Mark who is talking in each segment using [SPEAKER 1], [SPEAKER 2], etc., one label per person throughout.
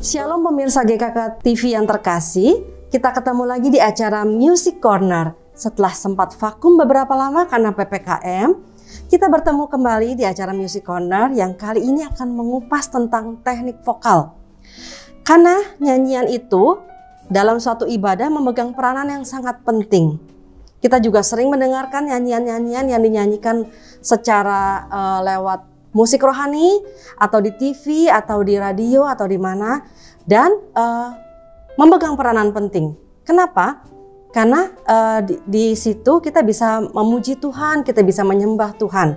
[SPEAKER 1] Shalom pemirsa GKK TV yang terkasih, kita ketemu lagi di acara Music Corner. Setelah sempat vakum beberapa lama karena PPKM, kita bertemu kembali di acara Music Corner yang kali ini akan mengupas tentang teknik vokal. Karena nyanyian itu dalam suatu ibadah memegang peranan yang sangat penting. Kita juga sering mendengarkan nyanyian-nyanyian yang dinyanyikan secara lewat musik rohani, atau di TV, atau di radio, atau di mana, dan memegang peranan penting. Kenapa? Karena di situ kita bisa memuji Tuhan, kita bisa menyembah Tuhan.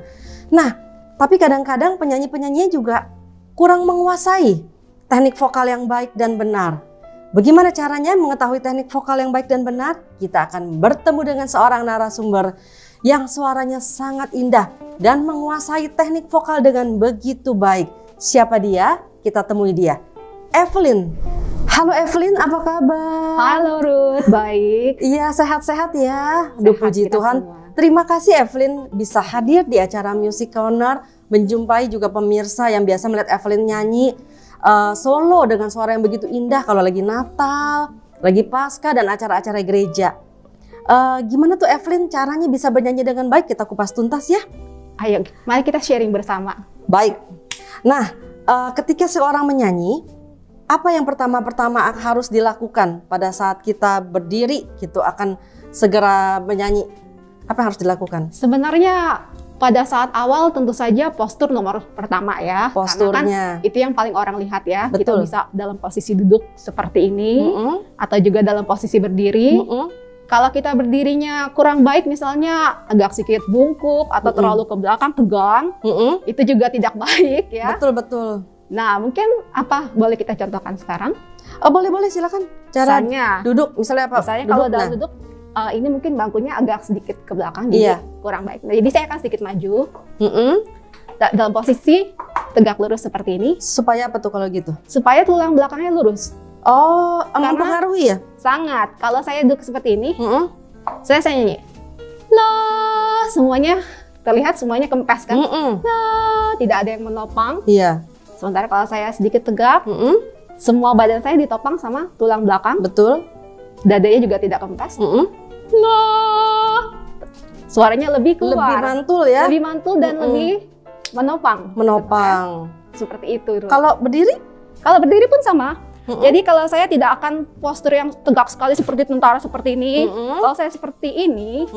[SPEAKER 1] Nah, tapi kadang-kadang penyanyi-penyanyi juga kurang menguasai teknik vokal yang baik dan benar. Bagaimana caranya mengetahui teknik vokal yang baik dan benar? Kita akan bertemu dengan seorang narasumber yang suaranya sangat indah dan menguasai teknik vokal dengan begitu baik. Siapa dia? Kita temui dia. Evelyn. Halo Evelyn, apa kabar?
[SPEAKER 2] Halo Ruth, baik.
[SPEAKER 1] Iya, sehat-sehat ya. Duh, puji Tuhan.
[SPEAKER 2] Semua.
[SPEAKER 1] Terima kasih Evelyn bisa hadir di acara Music Corner, menjumpai juga pemirsa yang biasa melihat Evelyn nyanyi solo dengan suara yang begitu indah kalau lagi Natal, lagi Paskah dan acara-acara gereja. Gimana tuh Evelyn caranya bisa bernyanyi dengan baik? Kita kupas tuntas ya.
[SPEAKER 2] Ayo, mari kita sharing bersama.
[SPEAKER 1] Baik. Nah, ketika seorang menyanyi, apa yang pertama-tama harus dilakukan pada saat kita berdiri gitu akan segera menyanyi? Apa yang harus dilakukan?
[SPEAKER 2] Sebenarnya pada saat awal tentu saja postur nomor pertama ya.
[SPEAKER 1] Posturnya.
[SPEAKER 2] Karena kan itu yang paling orang lihat ya.
[SPEAKER 1] Betul.
[SPEAKER 2] Kita bisa dalam posisi duduk seperti ini, atau juga dalam posisi berdiri. Kalau kita berdirinya kurang baik, misalnya agak sedikit bungkuk atau terlalu ke belakang tegang, itu juga tidak baik ya.
[SPEAKER 1] Betul.
[SPEAKER 2] Nah, mungkin apa boleh kita contohkan sekarang?
[SPEAKER 1] Boleh silakan. Cara
[SPEAKER 2] Misalnya,
[SPEAKER 1] duduk, misalnya apa?
[SPEAKER 2] Misalnya kalau dalam duduk, ini mungkin bangkunya agak sedikit ke belakang, jadi kurang baik. Nah, jadi saya akan sedikit maju. Dalam posisi tegak lurus seperti ini.
[SPEAKER 1] Supaya apa tuh kalau gitu?
[SPEAKER 2] Supaya tulang belakangnya lurus.
[SPEAKER 1] Oh, mempengaruhi ya?
[SPEAKER 2] Sangat. Kalau saya duduk seperti ini, saya nyanyi. Lah, semuanya terlihat semuanya kempes kan? Lah, tidak ada yang menopang.
[SPEAKER 1] Iya.
[SPEAKER 2] Sementara kalau saya sedikit tegak, semua badan saya ditopang sama tulang belakang.
[SPEAKER 1] Betul.
[SPEAKER 2] Dadanya juga tidak kempes. Lah, suaranya lebih keluar.
[SPEAKER 1] Lebih mantul ya?
[SPEAKER 2] Lebih mantul dan lebih menopang.
[SPEAKER 1] Menopang.
[SPEAKER 2] Seperti itu.
[SPEAKER 1] Kalau berdiri?
[SPEAKER 2] Kalau berdiri pun sama. Jadi kalau saya tidak akan postur yang tegak sekali seperti tentara seperti ini. Kalau saya seperti ini,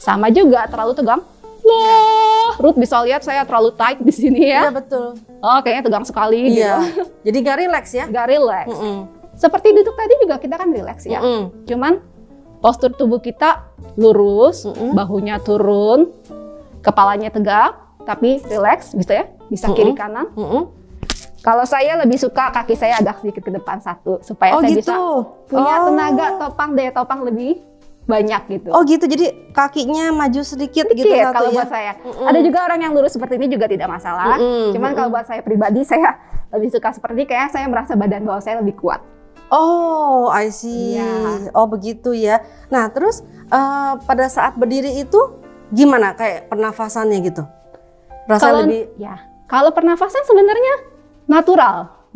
[SPEAKER 2] sama juga terlalu tegang. Loh, Ruth bisa lihat saya terlalu tight di sini ya.
[SPEAKER 1] Iya betul.
[SPEAKER 2] Oh, kayaknya tegang sekali
[SPEAKER 1] Iya.
[SPEAKER 2] gitu.
[SPEAKER 1] Jadi gak relax ya?
[SPEAKER 2] Gak relax. Seperti duduk tadi juga kita kan relax ya. Cuman postur tubuh kita lurus, bahunya turun, kepalanya tegak, tapi relax, bisa ya? Bisa kiri kanan. Kalau saya lebih suka kaki saya agak sedikit ke depan satu, supaya saya bisa punya tenaga daya topang lebih banyak gitu.
[SPEAKER 1] Oh gitu, jadi kakinya maju sedikit gitu satu
[SPEAKER 2] kalau
[SPEAKER 1] ya?
[SPEAKER 2] buat saya. Ada juga orang yang lurus seperti ini juga tidak masalah. Cuman kalau buat saya pribadi, saya lebih suka seperti kayak saya merasa badan bawah saya lebih kuat.
[SPEAKER 1] Oh, I see.
[SPEAKER 2] Ya.
[SPEAKER 1] Oh begitu ya. Nah terus pada saat berdiri itu gimana kayak pernafasannya gitu? Rasa lebih...
[SPEAKER 2] Ya, kalau pernafasan sebenarnya natural.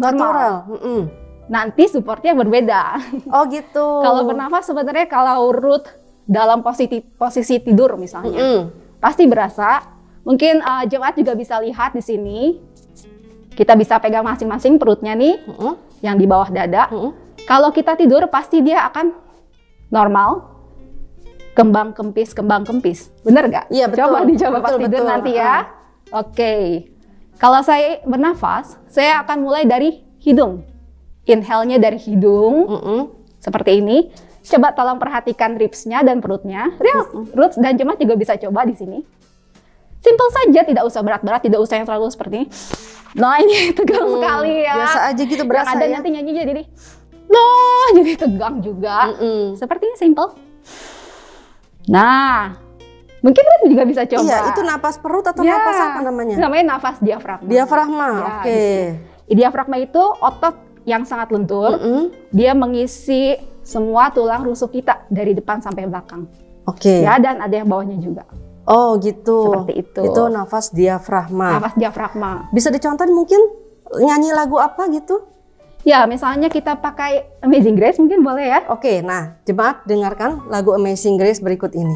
[SPEAKER 2] Nanti supportnya berbeda.
[SPEAKER 1] Oh gitu.
[SPEAKER 2] Kalau bernafas sebenarnya kalau Ruth dalam posisi tidur misalnya, pasti berasa. Mungkin jemaat juga bisa lihat di sini. Kita bisa pegang masing-masing perutnya nih, yang di bawah dada. Kalau kita tidur pasti dia akan normal, kembang kempis. Bener nggak?
[SPEAKER 1] Iya betul.
[SPEAKER 2] Coba dicoba pas tidur nanti ya. Oke. Kalau saya bernafas, saya akan mulai dari hidung. Inhale-nya dari hidung, seperti ini. Coba tolong perhatikan ribs-nya dan perutnya. Ruth dan jemaat juga bisa coba di sini. Simple saja, tidak usah berat-berat, tidak usah yang terlalu seperti ini. Nah ini tegang sekali ya.
[SPEAKER 1] Biasa aja gitu berasa
[SPEAKER 2] yang ada
[SPEAKER 1] ya.
[SPEAKER 2] nanti nyanyinya jadi, loh jadi tegang juga. Seperti ini simple. Nah. Mungkin Ruth juga bisa coba.
[SPEAKER 1] Iya, itu napas perut atau napas apa namanya?
[SPEAKER 2] Namanya nafas diafragma.
[SPEAKER 1] Diafragma,
[SPEAKER 2] Ya,
[SPEAKER 1] oke.
[SPEAKER 2] Diafragma itu otot yang sangat lentur. Dia mengisi semua tulang rusuk kita dari depan sampai belakang.
[SPEAKER 1] Oke.
[SPEAKER 2] Ya, dan ada yang bawahnya juga.
[SPEAKER 1] Oh gitu.
[SPEAKER 2] Seperti itu.
[SPEAKER 1] Itu nafas diafragma.
[SPEAKER 2] Nafas diafragma.
[SPEAKER 1] Bisa dicontohin mungkin nyanyi lagu apa gitu?
[SPEAKER 2] Ya, misalnya kita pakai Amazing Grace mungkin boleh ya.
[SPEAKER 1] Oke, nah jemaat dengarkan lagu Amazing Grace berikut ini.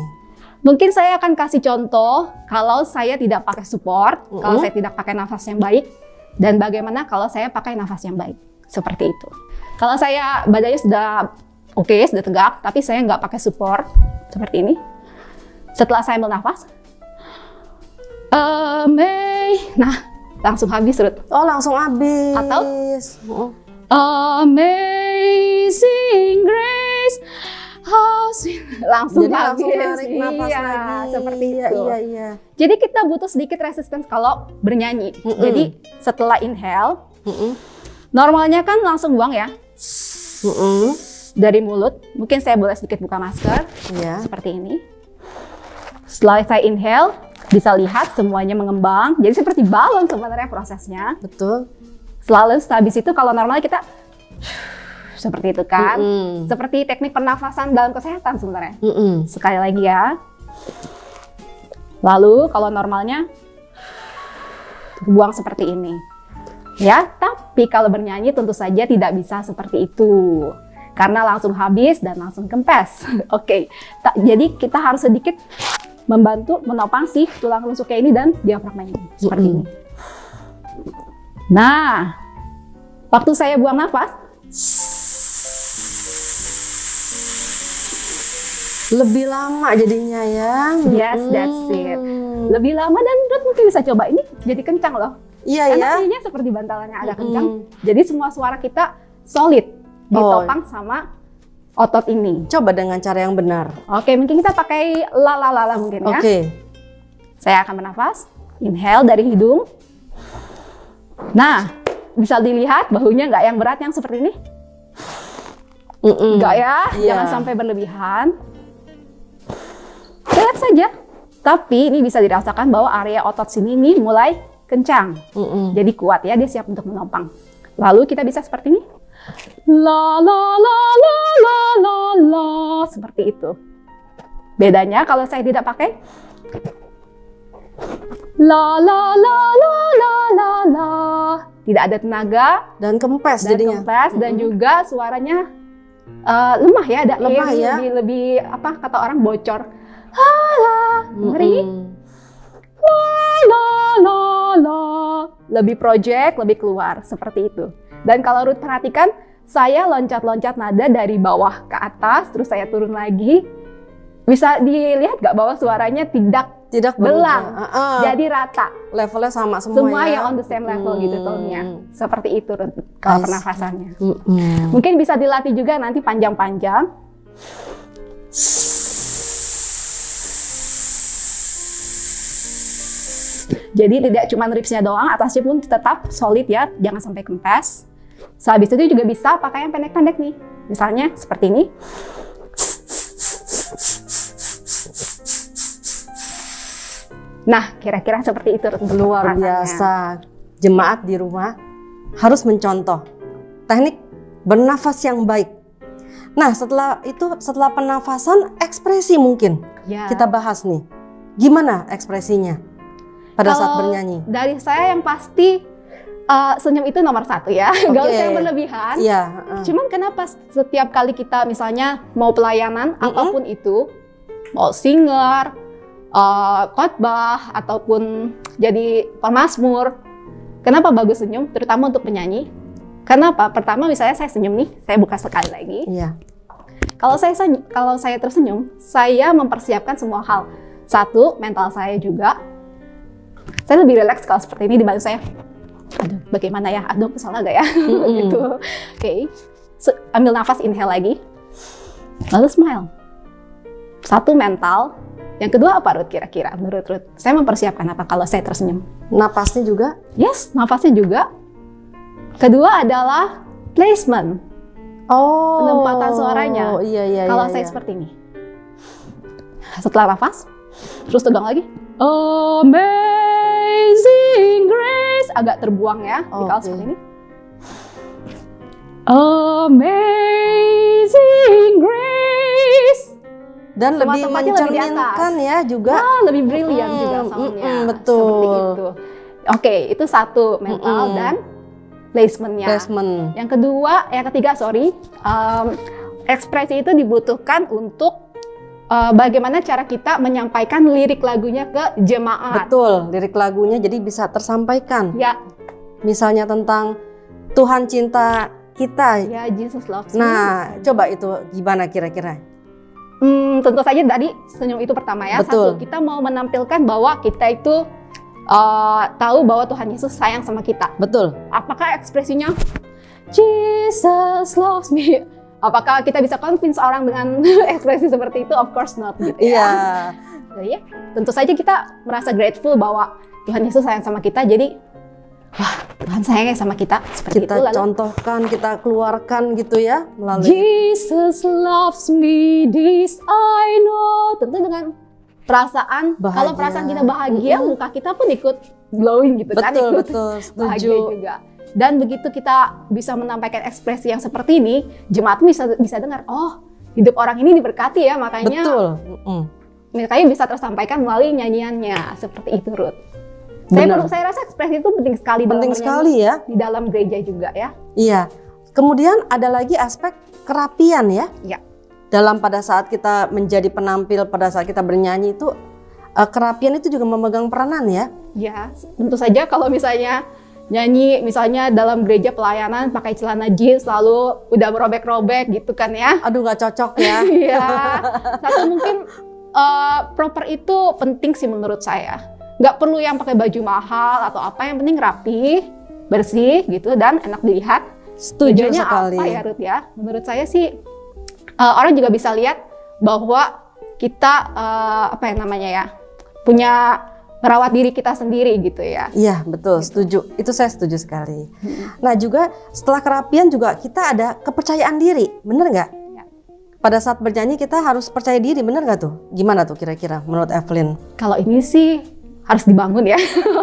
[SPEAKER 2] Mungkin saya akan kasih contoh kalau saya tidak pakai support, kalau saya tidak pakai nafas yang baik, dan bagaimana kalau saya pakai nafas yang baik. Seperti itu. Kalau saya badannya sudah oke, sudah tegak, tapi saya nggak pakai support, seperti ini. Setelah saya ambil nafas, nah langsung habis, Ruth.
[SPEAKER 1] Oh, langsung habis.
[SPEAKER 2] Atau Amazing Grace, how sweet. Langsung
[SPEAKER 1] jadi
[SPEAKER 2] habis.
[SPEAKER 1] langsung narik napas
[SPEAKER 2] Iya,
[SPEAKER 1] lagi.
[SPEAKER 2] seperti itu.
[SPEAKER 1] Iya.
[SPEAKER 2] Jadi kita butuh sedikit resistance kalau bernyanyi. Jadi setelah inhale, normalnya kan langsung buang ya. Dari mulut. Mungkin saya boleh sedikit buka masker.
[SPEAKER 1] Iya.
[SPEAKER 2] Seperti ini. Setelah saya inhale, bisa lihat semuanya mengembang. Jadi seperti balon sebenarnya prosesnya.
[SPEAKER 1] Betul.
[SPEAKER 2] Selalu habis itu kalau normalnya kita seperti itu kan. Seperti teknik pernafasan dalam kesehatan sebenarnya. Sekali lagi ya. Lalu kalau normalnya buang seperti ini. Ya, tapi kalau bernyanyi tentu saja tidak bisa seperti itu. Karena langsung habis dan langsung kempes. Oke. Jadi kita harus sedikit membantu menopang si tulang rusuknya ini dan diafragma ini. Seperti ini. Nah, waktu saya buang nafas,
[SPEAKER 1] lebih lama jadinya ya.
[SPEAKER 2] yes, that's it. Lebih lama dan Ruth mungkin bisa coba ini jadi kencang loh.
[SPEAKER 1] Iya
[SPEAKER 2] Karena
[SPEAKER 1] ya.
[SPEAKER 2] bunyinya seperti bantalannya agak kencang. Jadi semua suara kita solid ditopang sama otot ini.
[SPEAKER 1] Coba dengan cara yang benar.
[SPEAKER 2] Oke, mungkin kita pakai la mungkin ya.
[SPEAKER 1] Oke.
[SPEAKER 2] Saya akan bernafas, inhale dari hidung. Nah, bisa dilihat bahunya nggak yang berat yang seperti ini? Nggak ya, jangan sampai berlebihan. Relax saja. Tapi ini bisa dirasakan bahwa area otot sini ini mulai kencang. Jadi kuat ya, dia siap untuk menopang. Lalu kita bisa seperti ini. La la la la la la la, seperti itu. Bedanya kalau saya tidak pakai la la la la la la la, tidak ada tenaga
[SPEAKER 1] dan kempes
[SPEAKER 2] dan
[SPEAKER 1] jadinya.
[SPEAKER 2] kempes dan juga suaranya lemah ya, ada
[SPEAKER 1] lemah ya.
[SPEAKER 2] lebih apa kata orang bocor. Hala, ngeri. La la la, lebih project, lebih keluar seperti itu. Dan kalau Ruth perhatikan, saya loncat-loncat nada dari bawah ke atas, terus saya turun lagi. Bisa dilihat nggak bahwa suaranya tidak belang, jadi rata.
[SPEAKER 1] Levelnya sama semua.
[SPEAKER 2] Semua
[SPEAKER 1] ya?
[SPEAKER 2] yang on the same level gitu tone-nya. Seperti itu kalau pernafasannya. Mungkin bisa dilatih juga nanti panjang-panjang. Jadi tidak cuma ribsnya doang, atasnya pun tetap solid ya, jangan sampai kempes. Sehabis itu juga bisa pakai yang pendek-pendek nih. Misalnya seperti ini. Nah, kira-kira seperti itu.
[SPEAKER 1] Luar biasa. Jemaat di rumah harus mencontoh teknik bernafas yang baik. Nah, setelah penafasan, ekspresi mungkin kita bahas nih. Gimana ekspresinya pada saat bernyanyi?
[SPEAKER 2] Dari saya yang pasti senyum itu nomor satu ya. Gak usah yang berlebihan. Cuman kenapa setiap kali kita misalnya mau pelayanan apapun itu, mau singer, khotbah ataupun jadi pemazmur, kenapa bagus senyum, terutama untuk penyanyi? Kenapa? Pertama misalnya saya senyum nih, saya buka sekali lagi. Kalau saya tersenyum, saya mempersiapkan semua hal. Satu, mental saya juga. Saya lebih rileks kalau seperti ini dibanding saya, aduh bagaimana ya, aduh salah gak ya? Gitu. Oke. Ambil nafas, inhale lagi. Lalu smile. Satu, mental. Yang kedua apa, Ruth, kira-kira menurut Ruth? Saya mempersiapkan apa kalau saya tersenyum?
[SPEAKER 1] Napasnya juga?
[SPEAKER 2] Yes, napasnya juga. Kedua adalah placement. Penempatan suaranya. Kalau saya seperti ini. Setelah nafas, terus tegang lagi. Amazing Grace. Agak terbuang ya, kalau seperti ini. Amazing Grace.
[SPEAKER 1] Dan lebih mencerminkan ya juga.
[SPEAKER 2] Lebih brilian juga soundnya.
[SPEAKER 1] Betul.
[SPEAKER 2] Seperti itu. Oke, itu satu, mental dan placementnya. Yang ketiga, ekspresi itu dibutuhkan untuk bagaimana cara kita menyampaikan lirik lagunya ke jemaat.
[SPEAKER 1] Betul, lirik lagunya jadi bisa tersampaikan.
[SPEAKER 2] Ya.
[SPEAKER 1] Misalnya tentang Tuhan cinta kita.
[SPEAKER 2] Ya, Jesus loves me.
[SPEAKER 1] Nah, coba itu gimana kira-kira?
[SPEAKER 2] Tentu saja tadi senyum itu pertama ya.
[SPEAKER 1] Betul.
[SPEAKER 2] Satu, kita mau menampilkan bahwa kita itu tahu bahwa Tuhan Yesus sayang sama kita.
[SPEAKER 1] Betul.
[SPEAKER 2] Apakah ekspresinya Jesus loves me? Apakah kita bisa convince orang dengan ekspresi seperti itu? Of course not, gitu ya.
[SPEAKER 1] Iya.
[SPEAKER 2] Jadi ya, tentu saja kita merasa grateful bahwa Tuhan Yesus sayang sama kita. Jadi, wah, Tuhan sayangnya sama kita seperti
[SPEAKER 1] kita
[SPEAKER 2] itu. Lalu,
[SPEAKER 1] contohkan, kita keluarkan gitu ya melalui
[SPEAKER 2] Jesus loves me, this I know. Tentu dengan perasaan,
[SPEAKER 1] bahagia.
[SPEAKER 2] Kalau perasaan kita bahagia, muka kita pun ikut glowing gitu kan.
[SPEAKER 1] Betul, setuju.
[SPEAKER 2] Bahagia juga. Dan begitu kita bisa menampaikan ekspresi yang seperti ini, jemaat bisa dengar, oh, hidup orang ini diberkati ya, makanya
[SPEAKER 1] betul.
[SPEAKER 2] Makanya bisa tersampaikan melalui nyanyiannya, seperti itu, Ruth. Saya rasa ekspresi itu penting sekali.
[SPEAKER 1] Penting sekali ya.
[SPEAKER 2] Di dalam gereja juga ya.
[SPEAKER 1] Iya. Kemudian ada lagi aspek kerapian ya.
[SPEAKER 2] Iya.
[SPEAKER 1] Dalam pada saat kita menjadi penampil, pada saat kita bernyanyi itu, kerapian itu juga memegang peranan ya.
[SPEAKER 2] Ya, tentu saja kalau misalnya nyanyi misalnya dalam gereja pelayanan pakai celana jeans lalu udah merobek-robek gitu kan ya.
[SPEAKER 1] Aduh, nggak cocok ya.
[SPEAKER 2] Iya. Satu mungkin proper itu penting sih menurut saya. Nggak perlu yang pakai baju mahal atau apa, yang penting rapi, bersih gitu dan enak dilihat.
[SPEAKER 1] Setuju
[SPEAKER 2] Tujuannya
[SPEAKER 1] sekali.
[SPEAKER 2] apa ya, Ruth ya? Menurut saya sih orang juga bisa lihat bahwa kita punya merawat diri kita sendiri gitu ya.
[SPEAKER 1] Iya, betul, setuju. Itu saya setuju sekali. Nah, juga setelah kerapian juga kita ada kepercayaan diri, bener nggak?
[SPEAKER 2] Ya.
[SPEAKER 1] Pada saat bernyanyi kita harus percaya diri, bener nggak tuh? Gimana tuh kira-kira menurut Evelyn?
[SPEAKER 2] Kalau ini sih harus dibangun ya.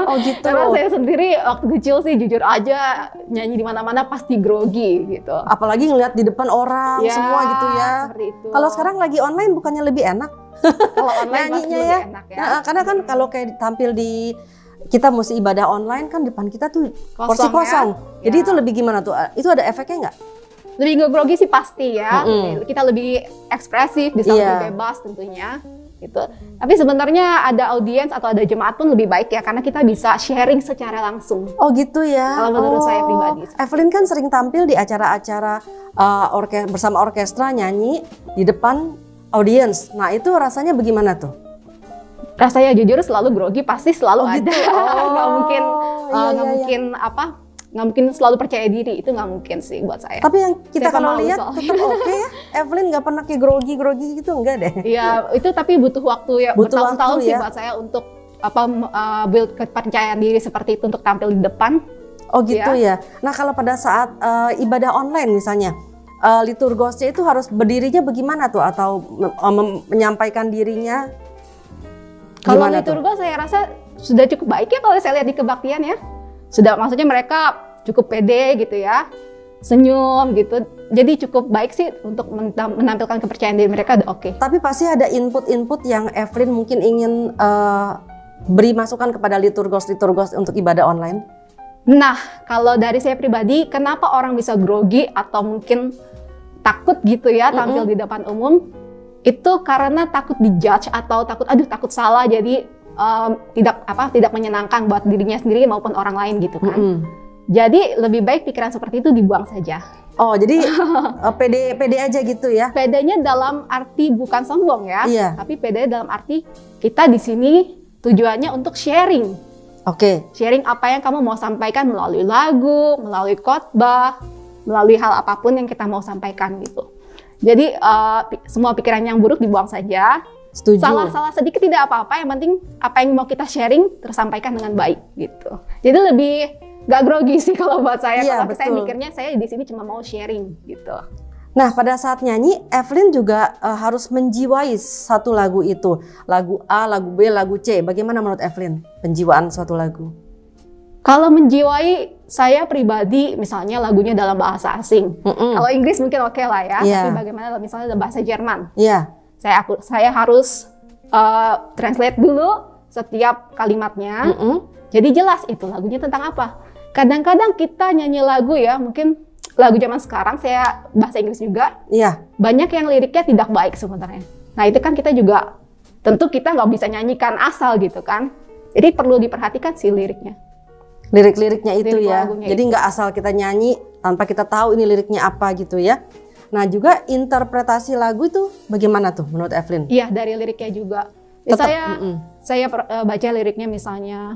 [SPEAKER 1] Oh gitu.
[SPEAKER 2] Karena saya sendiri waktu kecil sih jujur aja nyanyi di mana-mana pasti grogi gitu.
[SPEAKER 1] Apalagi ngeliat di depan orang
[SPEAKER 2] ya,
[SPEAKER 1] semua gitu ya.
[SPEAKER 2] Seperti itu.
[SPEAKER 1] Kalau sekarang lagi online bukannya lebih enak?
[SPEAKER 2] Kalau online pasti
[SPEAKER 1] nyanyinya
[SPEAKER 2] lebih enak ya.
[SPEAKER 1] Nah, karena kan kalau kayak tampil di kita mesti ibadah online kan depan kita tuh porsi kosong.
[SPEAKER 2] Ya.
[SPEAKER 1] Jadi itu lebih gimana tuh? Itu ada efeknya nggak?
[SPEAKER 2] Lebih nggak grogi sih pasti ya. Kita lebih ekspresif, bisa lebih bebas tentunya. Gitu. Tapi sebenarnya ada audiens atau ada jemaat pun lebih baik ya, karena kita bisa sharing secara langsung.
[SPEAKER 1] Oh gitu ya.
[SPEAKER 2] Kalau menurut saya pribadi.
[SPEAKER 1] Evelyn kan sering tampil di acara-acara bersama orkestra nyanyi di depan audiens. Nah itu rasanya bagaimana tuh?
[SPEAKER 2] Rasanya jujur selalu grogi, pasti selalu ada.
[SPEAKER 1] Gitu.
[SPEAKER 2] Nggak mungkin selalu percaya diri, itu nggak mungkin sih buat saya.
[SPEAKER 1] Tapi yang kita kalau lihat tetap oke ya. Evelyn nggak pernah kayak grogi gitu, enggak deh.
[SPEAKER 2] Iya, itu tapi butuh waktu ya, bertahun-tahun sih buat saya untuk build kepercayaan diri seperti itu untuk tampil di depan.
[SPEAKER 1] Oh gitu ya. Nah kalau pada saat ibadah online misalnya, liturgosnya itu harus berdirinya bagaimana tuh, atau menyampaikan dirinya?
[SPEAKER 2] Kalau liturgos saya rasa sudah cukup baik ya kalau saya lihat di kebaktian ya. Sudah, maksudnya mereka cukup pede gitu ya, senyum gitu. Jadi cukup baik sih untuk menampilkan kepercayaan diri mereka, udah oke.
[SPEAKER 1] Tapi pasti ada input-input yang Evelyn mungkin ingin beri masukan kepada liturgos untuk ibadah online.
[SPEAKER 2] Nah, kalau dari saya pribadi, kenapa orang bisa grogi atau mungkin takut gitu ya tampil di depan umum? Itu karena takut dijudge atau takut salah, jadi tidak menyenangkan buat dirinya sendiri maupun orang lain gitu kan. Jadi lebih baik pikiran seperti itu dibuang saja.
[SPEAKER 1] Oh, jadi pede aja gitu ya?
[SPEAKER 2] Pedenya dalam arti bukan sombong ya, tapi pede dalam arti kita di sini tujuannya untuk sharing.
[SPEAKER 1] Oke.
[SPEAKER 2] Sharing apa yang kamu mau sampaikan melalui lagu, melalui khotbah, melalui hal apapun yang kita mau sampaikan gitu. Jadi semua pikiran yang buruk dibuang saja.
[SPEAKER 1] Setuju.
[SPEAKER 2] Salah sedikit tidak apa-apa, yang penting apa yang mau kita sharing tersampaikan dengan baik gitu. Jadi lebih gak grogi sih kalau buat saya. Kalau saya mikirnya saya di sini cuma mau sharing gitu.
[SPEAKER 1] Nah, pada saat nyanyi, Evelyn juga harus menjiwai satu lagu itu. Lagu A, lagu B, lagu C. Bagaimana menurut Evelyn penjiwaan suatu lagu?
[SPEAKER 2] Kalau menjiwai, saya pribadi misalnya lagunya dalam bahasa asing. Kalau Inggris mungkin oke lah ya. Tapi bagaimana misalnya dalam bahasa Jerman? Saya harus translate dulu setiap kalimatnya. Jadi jelas itu lagunya tentang apa. kadang-kadang kita nyanyi lagu ya, mungkin lagu zaman sekarang, saya bahasa Inggris juga,
[SPEAKER 1] Iya.
[SPEAKER 2] banyak yang liriknya tidak baik sebenarnya. Nah itu kan kita juga, tentu kita nggak bisa nyanyikan asal gitu kan. Jadi perlu diperhatikan sih liriknya.
[SPEAKER 1] Lirik-liriknya itu
[SPEAKER 2] Lirik
[SPEAKER 1] ya.
[SPEAKER 2] lagunya
[SPEAKER 1] Jadi
[SPEAKER 2] itu.
[SPEAKER 1] nggak asal kita nyanyi tanpa kita tahu ini liriknya apa gitu ya. Nah juga interpretasi lagu itu bagaimana tuh menurut Evelyn?
[SPEAKER 2] Iya, dari liriknya juga.
[SPEAKER 1] Tetap,
[SPEAKER 2] Saya baca liriknya misalnya,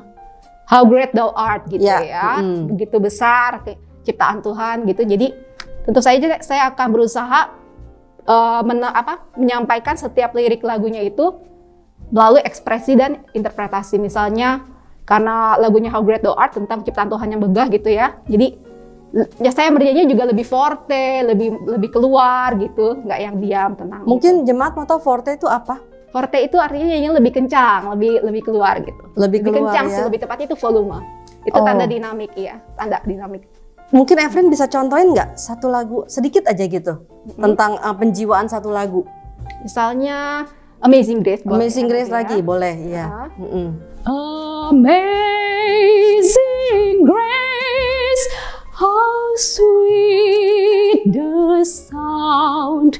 [SPEAKER 2] How great thou art gitu ya, begitu besar ciptaan Tuhan gitu. Jadi tentu saja saya akan berusaha menyampaikan setiap lirik lagunya itu melalui ekspresi dan interpretasi. Misalnya karena lagunya How great thou art tentang ciptaan Tuhan yang megah gitu ya. Jadi ya saya bernyanyi juga lebih forte, lebih keluar gitu, nggak yang diam, tenang.
[SPEAKER 1] Mungkin jemaat mau tahu forte itu apa?
[SPEAKER 2] Forte itu artinya nyanyi lebih kencang, lebih keluar gitu.
[SPEAKER 1] Lebih keluar,
[SPEAKER 2] kencang
[SPEAKER 1] ya?
[SPEAKER 2] sih, lebih tepatnya itu volume. Itu tanda dinamik ya, tanda dinamik.
[SPEAKER 1] Mungkin Evelyn bisa contohin nggak satu lagu sedikit aja gitu tentang penjiwaan satu lagu?
[SPEAKER 2] Misalnya Amazing Grace.
[SPEAKER 1] Amazing Grace lagi boleh, ya.
[SPEAKER 2] Amazing Grace, how sweet the sound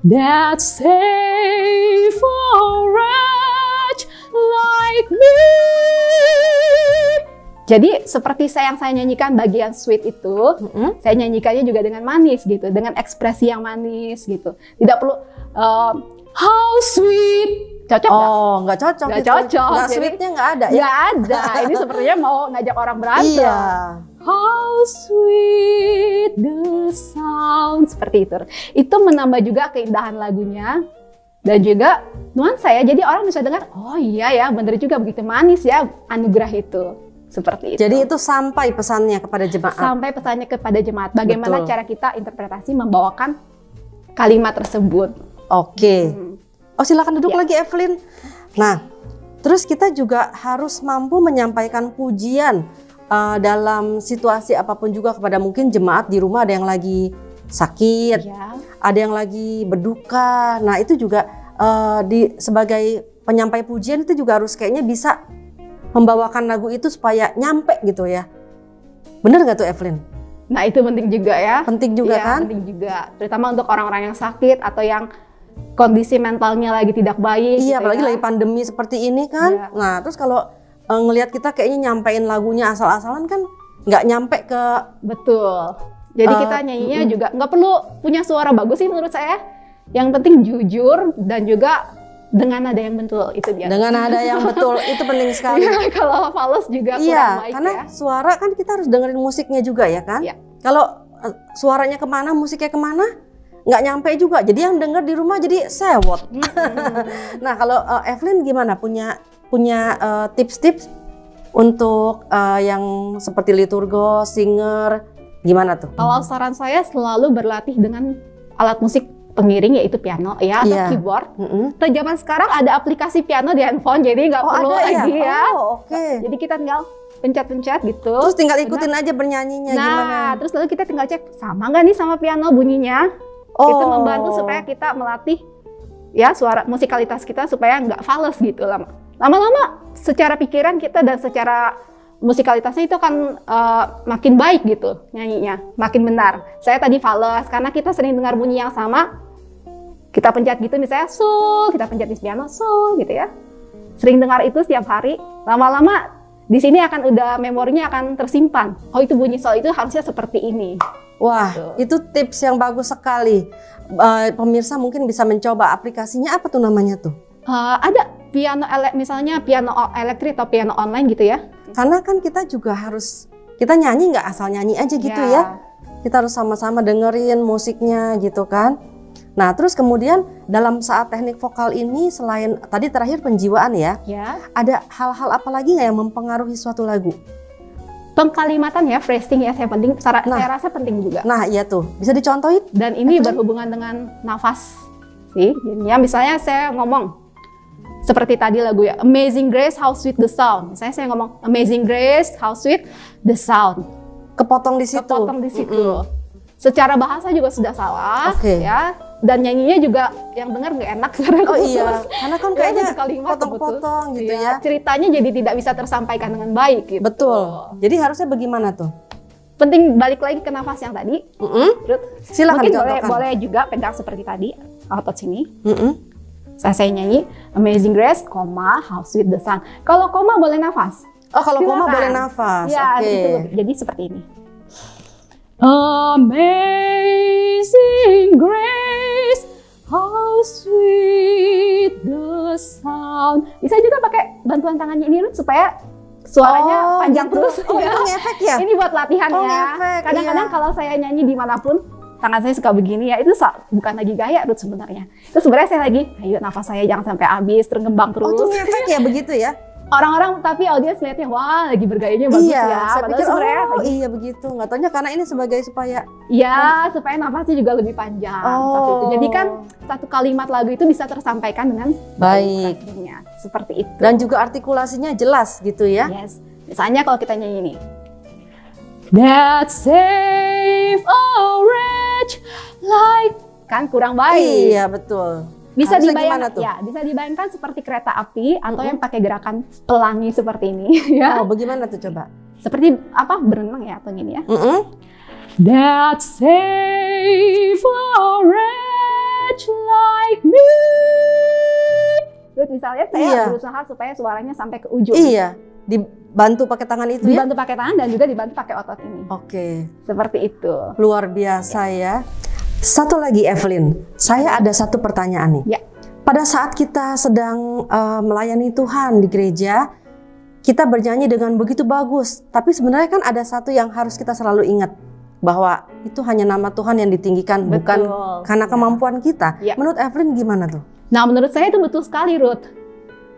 [SPEAKER 2] that saved a wretch like me. Jadi seperti yang saya nyanyikan bagian sweet itu, saya nyanyikannya juga dengan manis gitu, dengan ekspresi yang manis gitu. Tidak perlu how sweet. Cocok nggak?
[SPEAKER 1] Oh, nggak cocok.
[SPEAKER 2] Nggak
[SPEAKER 1] gitu.
[SPEAKER 2] cocok.
[SPEAKER 1] Nggak
[SPEAKER 2] Jadi,
[SPEAKER 1] sweetnya nggak ada ya?
[SPEAKER 2] Nggak ada. Ini sepertinya mau ngajak orang berantem.
[SPEAKER 1] Iya.
[SPEAKER 2] How sweet the sound. Seperti itu. Itu menambah juga keindahan lagunya. Dan juga nuansa ya. Jadi orang bisa dengar, oh iya ya bener juga begitu manis ya anugerah itu. Seperti itu.
[SPEAKER 1] Jadi itu sampai pesannya kepada jemaat.
[SPEAKER 2] Sampai pesannya kepada jemaat. Bagaimana
[SPEAKER 1] Betul.
[SPEAKER 2] cara kita interpretasi membawakan kalimat tersebut.
[SPEAKER 1] Oke. Oh silakan duduk
[SPEAKER 2] Ya.
[SPEAKER 1] lagi Evelyn. Nah, terus kita juga harus mampu menyampaikan pujian dalam situasi apapun juga kepada mungkin jemaat di rumah ada yang lagi sakit,
[SPEAKER 2] Ya.
[SPEAKER 1] ada yang lagi berduka. Nah itu juga sebagai penyampai pujian itu juga harus kayaknya bisa membawakan lagu itu supaya nyampe gitu ya. Bener nggak tuh Evelyn?
[SPEAKER 2] Nah itu penting juga ya.
[SPEAKER 1] Penting juga
[SPEAKER 2] Iya,
[SPEAKER 1] kan?
[SPEAKER 2] penting juga. Terutama untuk orang-orang yang sakit atau yang kondisi mentalnya lagi tidak baik.
[SPEAKER 1] Iya,
[SPEAKER 2] gitu
[SPEAKER 1] apalagi
[SPEAKER 2] ya.
[SPEAKER 1] lagi pandemi seperti ini kan.
[SPEAKER 2] Iya.
[SPEAKER 1] Nah, terus kalau ngelihat kita kayaknya nyampein lagunya asal-asalan kan nggak nyampe ke.
[SPEAKER 2] Betul. Jadi kita nyanyinya juga nggak perlu punya suara bagus sih menurut saya. Yang penting jujur dan juga dengan nada yang betul, itu dia.
[SPEAKER 1] Dengan nada yang betul itu penting sekali.
[SPEAKER 2] Iya, kalau fals juga kurang
[SPEAKER 1] Iya,
[SPEAKER 2] baik
[SPEAKER 1] karena
[SPEAKER 2] ya.
[SPEAKER 1] suara kan kita harus dengerin musiknya juga ya kan.
[SPEAKER 2] Iya.
[SPEAKER 1] Kalau suaranya kemana, musiknya kemana, nggak nyampe juga. Jadi yang denger di rumah jadi sewot. Nah, kalau Evelyn gimana? Punya tips-tips untuk yang seperti liturgo, singer, gimana tuh?
[SPEAKER 2] Kalau saran saya selalu berlatih dengan alat musik pengiring yaitu piano ya atau
[SPEAKER 1] Iya.
[SPEAKER 2] keyboard. Di zaman sekarang ada aplikasi piano di handphone, jadi nggak perlu
[SPEAKER 1] ada ya?
[SPEAKER 2] lagi ya.
[SPEAKER 1] Oh, oke.
[SPEAKER 2] Jadi kita tinggal pencet-pencet gitu.
[SPEAKER 1] Terus tinggal ikutin aja bernyanyinya
[SPEAKER 2] Nah,
[SPEAKER 1] gimana.
[SPEAKER 2] terus lalu kita tinggal cek sama nggak nih sama piano bunyinya.
[SPEAKER 1] Oh.
[SPEAKER 2] Itu membantu supaya kita melatih ya suara musikalitas kita supaya nggak fals gitu lama-lama secara pikiran kita dan secara musikalitasnya itu akan makin baik gitu nyanyinya, makin benar. Saya tadi fals karena kita sering dengar bunyi yang sama. Kita pencet gitu misalnya sol, kita pencet di piano sol gitu ya. Sering dengar itu setiap hari, lama-lama di sini akan udah memorinya akan tersimpan. Oh itu bunyi sol itu harusnya seperti ini.
[SPEAKER 1] Wah, itu tips yang bagus sekali. Pemirsa mungkin bisa mencoba aplikasinya, apa tuh namanya tuh?
[SPEAKER 2] Ada piano misalnya piano elektrik atau piano online gitu ya.
[SPEAKER 1] Karena kan kita juga harus, kita nyanyi nggak asal nyanyi aja gitu ya. Kita harus sama-sama dengerin musiknya gitu kan. Nah terus kemudian dalam saat teknik vokal ini selain tadi terakhir penjiwaan ya, ada hal-hal apa lagi nggak yang mempengaruhi suatu lagu?
[SPEAKER 2] Pengkalimatan ya, phrasing ya, saya rasa penting juga.
[SPEAKER 1] Nah iya tuh, bisa dicontohin?
[SPEAKER 2] Dan ini berhubungan dengan nafas sih. Ya misalnya saya ngomong seperti tadi lagu ya, Amazing Grace, how sweet the sound. Misalnya saya ngomong Amazing Grace, how sweet the sound.
[SPEAKER 1] Kepotong di situ.
[SPEAKER 2] Kepotong di situ. Secara bahasa juga sudah salah,
[SPEAKER 1] Oke.
[SPEAKER 2] ya. Dan nyanyinya juga yang dengar nggak enak karena
[SPEAKER 1] Oh
[SPEAKER 2] putus.
[SPEAKER 1] iya, karena kan kayaknya
[SPEAKER 2] kalimat
[SPEAKER 1] potong-potong
[SPEAKER 2] putus.
[SPEAKER 1] gitu
[SPEAKER 2] Iya,
[SPEAKER 1] ya.
[SPEAKER 2] ceritanya jadi tidak bisa tersampaikan dengan baik gitu.
[SPEAKER 1] Betul. Jadi harusnya bagaimana tuh?
[SPEAKER 2] penting balik lagi ke nafas yang tadi. Ruth,
[SPEAKER 1] silakan
[SPEAKER 2] mungkin boleh juga pegang seperti tadi, otot sini. Saya nyanyi Amazing Grace, koma, How Sweet the Sound. Kalau koma boleh nafas.
[SPEAKER 1] Oh, kalau koma boleh nafas.
[SPEAKER 2] Ya, itu. Jadi seperti ini. Amazing Grace, how sweet the sound. Bisa juga pakai bantuan tangannya ini Ruth, supaya suaranya panjang
[SPEAKER 1] gitu.
[SPEAKER 2] terus.
[SPEAKER 1] Oh, itu ngefek ya?
[SPEAKER 2] Ini buat latihan ya. Kadang-kadang kalau saya nyanyi dimanapun, tangan saya suka begini ya, itu bukan lagi gaya Ruth sebenarnya. Itu sebenarnya saya lagi, ayo nafas saya jangan sampai habis, tergembang terus. Oh,
[SPEAKER 1] itu ngefek ya, begitu ya?
[SPEAKER 2] Orang-orang tapi audiens lihatnya, wah lagi bergayanya bagus ya.
[SPEAKER 1] Saya pikir, iya begitu. Nggak taunya karena ini sebagai supaya...
[SPEAKER 2] Iya, supaya nafasnya juga lebih panjang. Itu. Jadi kan satu kalimat lagu itu bisa tersampaikan dengan
[SPEAKER 1] baik.
[SPEAKER 2] Seperti itu.
[SPEAKER 1] Dan juga artikulasinya jelas gitu ya.
[SPEAKER 2] Yes. Misalnya kalau kita nyanyi ini. That save a wretch like... Kan kurang baik.
[SPEAKER 1] Iya, betul.
[SPEAKER 2] Bisa dibayangkan, ya, bisa dibayangkan seperti kereta api atau yang pakai gerakan pelangi seperti ini. Ya.
[SPEAKER 1] Oh, bagaimana tuh coba?
[SPEAKER 2] Seperti apa, berenang ya atau gini ya? That save a wretch like me. Terus misalnya saya berusaha supaya suaranya sampai ke ujung.
[SPEAKER 1] Iya, dibantu pakai tangan itu ya?
[SPEAKER 2] Dibantu pakai tangan dan juga dibantu pakai otot ini.
[SPEAKER 1] Oke.
[SPEAKER 2] Seperti itu.
[SPEAKER 1] Luar biasa ya. Satu lagi Evelyn, saya ada satu pertanyaan nih.
[SPEAKER 2] Ya.
[SPEAKER 1] Pada saat kita sedang melayani Tuhan di gereja, kita bernyanyi dengan begitu bagus. Tapi sebenarnya kan ada satu yang harus kita selalu ingat, bahwa itu hanya nama Tuhan yang ditinggikan, bukan karena kemampuan kita. Ya. Menurut Evelyn gimana tuh?
[SPEAKER 2] Nah, menurut saya itu betul sekali Ruth.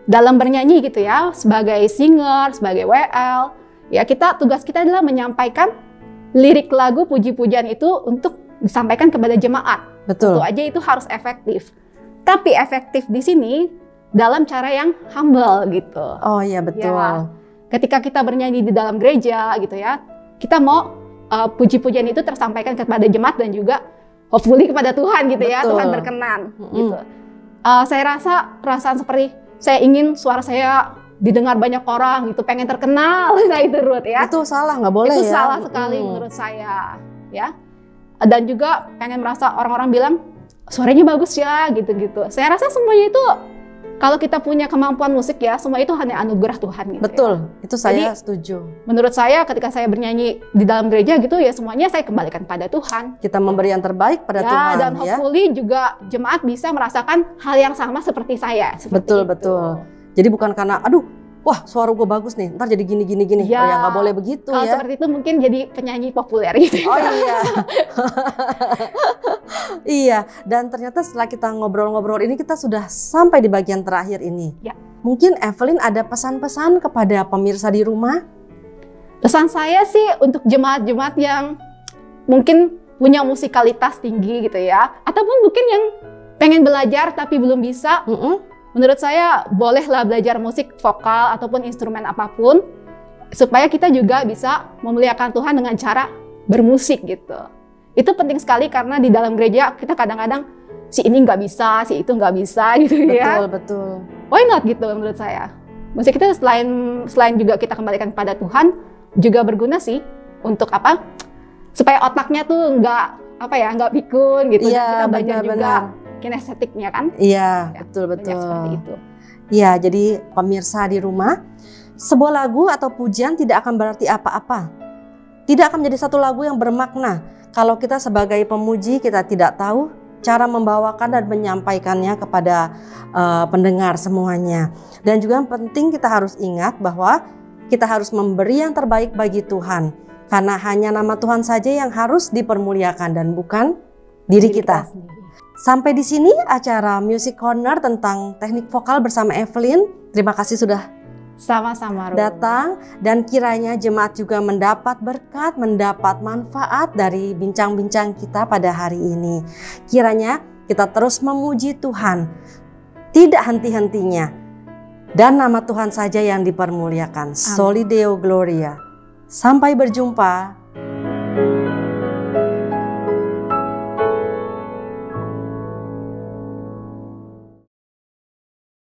[SPEAKER 2] Dalam bernyanyi gitu ya, sebagai singer, sebagai WL, ya tugas kita adalah menyampaikan lirik lagu puji-pujian itu untuk disampaikan kepada jemaat.
[SPEAKER 1] Betul.
[SPEAKER 2] Tentu aja itu harus efektif. Tapi efektif di sini dalam cara yang humble gitu.
[SPEAKER 1] Oh iya betul. Ya,
[SPEAKER 2] ketika kita bernyanyi di dalam gereja gitu ya, kita mau puji-pujian itu tersampaikan kepada jemaat dan juga hopefully kepada Tuhan gitu. Betul. Ya, Tuhan berkenan gitu. Saya rasa perasaan seperti saya ingin suara saya didengar banyak orang gitu, pengen terkenal. Nah itu Ruth ya. Itu
[SPEAKER 1] salah, nggak boleh
[SPEAKER 2] itu
[SPEAKER 1] ya.
[SPEAKER 2] Itu salah sekali menurut saya ya. Dan juga pengen merasa orang-orang bilang suaranya bagus ya gitu-gitu. Saya rasa semuanya itu kalau kita punya kemampuan musik ya, semua itu hanya anugerah Tuhan gitu.
[SPEAKER 1] Betul,
[SPEAKER 2] ya.
[SPEAKER 1] Itu saya
[SPEAKER 2] Jadi,
[SPEAKER 1] setuju.
[SPEAKER 2] Menurut saya ketika saya bernyanyi di dalam gereja gitu ya, semuanya saya kembalikan pada Tuhan.
[SPEAKER 1] Kita memberi yang terbaik pada Tuhan
[SPEAKER 2] dan hopefully juga jemaat bisa merasakan hal yang sama seperti saya.
[SPEAKER 1] Betul. Jadi bukan karena wah suara gue bagus nih, ntar jadi gini.
[SPEAKER 2] Ya,
[SPEAKER 1] oh ya nggak boleh begitu
[SPEAKER 2] kalau
[SPEAKER 1] ya.
[SPEAKER 2] Kalau seperti itu mungkin jadi penyanyi populer gitu.
[SPEAKER 1] Oh iya. Iya, dan ternyata setelah kita ngobrol-ngobrol ini kita sudah sampai di bagian terakhir ini.
[SPEAKER 2] Ya.
[SPEAKER 1] Mungkin Evelyn ada pesan-pesan kepada pemirsa di rumah?
[SPEAKER 2] Pesan saya sih untuk jemaat-jemaat yang mungkin punya musikalitas tinggi gitu ya, ataupun mungkin yang pengen belajar tapi belum bisa. Menurut saya bolehlah belajar musik vokal ataupun instrumen apapun supaya kita juga bisa memuliakan Tuhan dengan cara bermusik gitu. Itu penting sekali karena di dalam gereja kita kadang-kadang si ini nggak bisa, si itu nggak bisa gitu ya.
[SPEAKER 1] Betul.
[SPEAKER 2] Why not gitu menurut saya. Musik itu selain juga kita kembalikan pada Tuhan juga berguna sih untuk apa? Supaya otaknya tuh nggak pikun gitu.
[SPEAKER 1] Iya,
[SPEAKER 2] kita belajar
[SPEAKER 1] benar.
[SPEAKER 2] juga kinestetiknya kan?
[SPEAKER 1] Iya, betul.
[SPEAKER 2] Seperti itu.
[SPEAKER 1] Iya, jadi pemirsa di rumah, sebuah lagu atau pujian tidak akan berarti apa-apa. Tidak akan menjadi satu lagu yang bermakna kalau kita sebagai pemuji kita tidak tahu cara membawakan dan menyampaikannya kepada pendengar semuanya. Dan juga yang penting kita harus ingat bahwa kita harus memberi yang terbaik bagi Tuhan. Karena hanya nama Tuhan saja yang harus dipermuliakan dan bukan diri kita. Sampai di sini acara Music Corner tentang teknik vokal bersama Evelyn. Terima kasih sudah
[SPEAKER 2] sama-sama
[SPEAKER 1] datang, dan kiranya jemaat juga mendapat berkat, mendapat manfaat dari bincang-bincang kita pada hari ini. Kiranya kita terus memuji Tuhan, tidak henti-hentinya, dan nama Tuhan saja yang dipermuliakan. Soli Deo Gloria. Sampai berjumpa